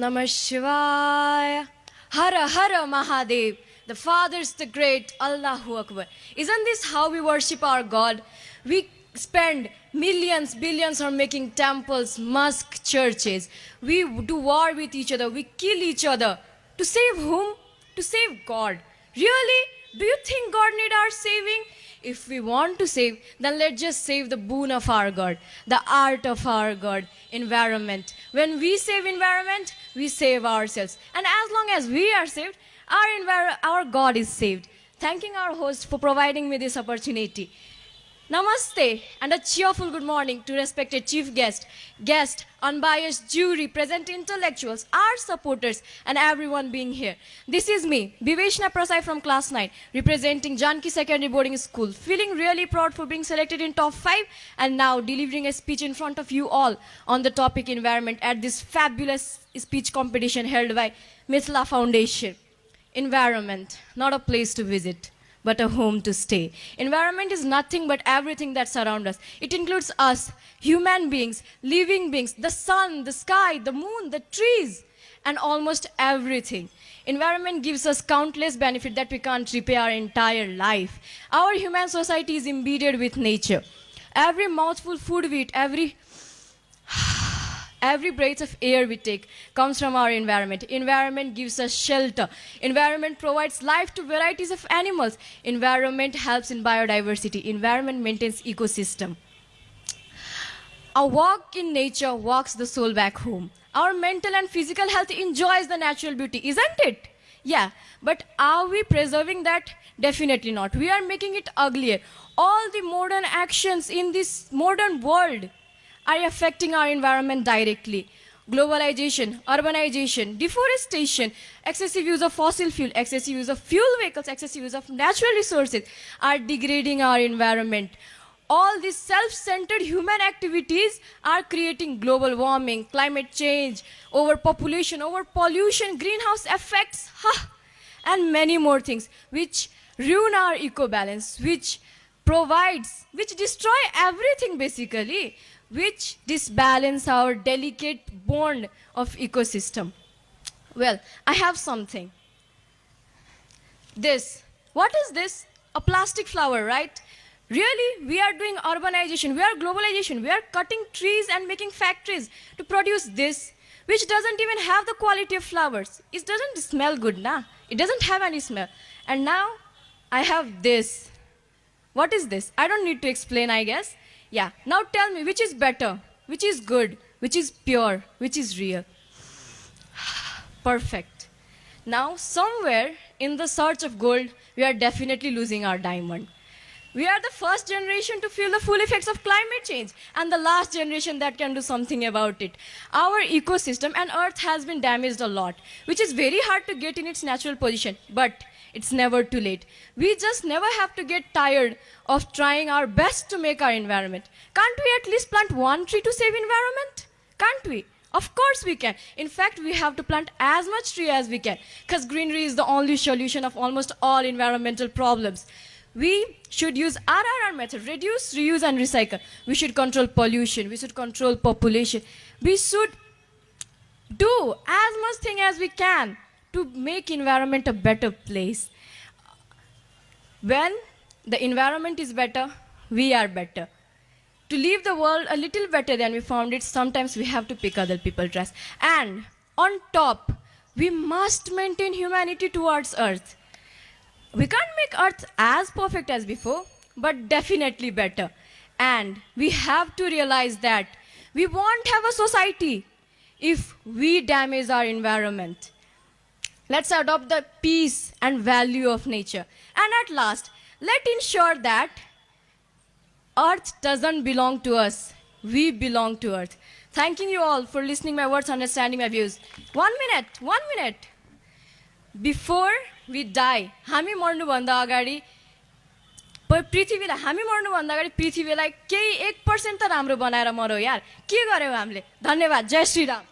Namah Shivaya. Hara Hara Mahadev. The Father's the great, Allahu Akbar. Isn't this how we worship our God? We spend millions, billions on making temples, mosques, churches. We do war with each other. We kill each other. To save whom? To save God. Really? Do you think God need our saving? If we want to save, then let's just save the boon of our God, the art of our God, environment. When we save environment, we save ourselves. And as long as we are saved, our God is saved. Thanking our host for providing me this opportunity. Namaste and a cheerful good morning to respected chief guest, unbiased jury, present intellectuals, our supporters, and everyone being here. This is me, Biveshna Prasai from class 9, representing Janki Secondary Boarding School, feeling really proud for being selected in top 5 and now delivering a speech in front of you all on the topic environment at this fabulous speech competition held by Mithila Foundation. Environment, not a place to visit, but a home to stay. Environment is nothing but everything that surrounds us. It includes us, human beings, living beings, the sun, the sky, the moon, the trees, and almost everything. Environment gives us countless benefits that we can't repay our entire life. Our human society is embedded with nature. Every mouthful food we eat, every breath of air we take comes from our environment. Environment gives us shelter. Environment provides life to varieties of animals. Environment helps in biodiversity. Environment maintains ecosystem. A walk in nature walks the soul back home. Our mental and physical health enjoys the natural beauty, isn't it? Yeah, but are we preserving that? Definitely not. We are making it uglier. All the modern actions in this modern world are affecting our environment directly. Globalization, urbanization, deforestation, excessive use of fossil fuel, excessive use of fuel vehicles, excessive use of natural resources are degrading our environment. All these self-centered human activities are creating global warming, climate change, overpopulation, overpollution, greenhouse effects, and many more things which ruin our eco-balance, which destroy everything basically, which disbalance our delicate bond of ecosystem. Well, I have something. This. What is this? A plastic flower, right? Really? We are doing urbanization, we are globalization, we are cutting trees and making factories to produce this, which doesn't even have the quality of flowers. It doesn't smell good, nah? It doesn't have any smell. And now, I have this. What is this? I don't need to explain, I guess. Yeah, now tell me, which is better, which is good, which is pure, which is real? Perfect. Now, somewhere in the search of gold, we are definitely losing our diamond. We are the first generation to feel the full effects of climate change and the last generation that can do something about it. Our ecosystem and Earth has been damaged a lot, which is very hard to get in its natural position, but it's never too late. We just never have to get tired of trying our best to make our environment. Can't we at least plant one tree to save environment? Can't we? Of course we can. In fact, we have to plant as much tree as we can, because greenery is the only solution of almost all environmental problems. We should use RRR method, reduce, reuse, and recycle. We should control pollution. We should control population. We should do as much thing as we can to make environment a better place. When the environment is better, we are better. To leave the world a little better than we found it, sometimes we have to pick other people's dress. And on top, we must maintain humanity towards Earth. We can't make Earth as perfect as before, but definitely better. And we have to realize that we won't have a society if we damage our environment. Let's adopt the peace and value of nature. And at last, let's ensure that Earth doesn't belong to us. We belong to Earth. Thanking you all for listening my words, understanding my views. 1 minute. Before we die, हामी मर्नुभन्दा अगाडि पृथ्वीलाई केही 1% त राम्रो बनाएर मरौ यार। के गर्यौ हामीले? धन्यवाद। जय श्री राम।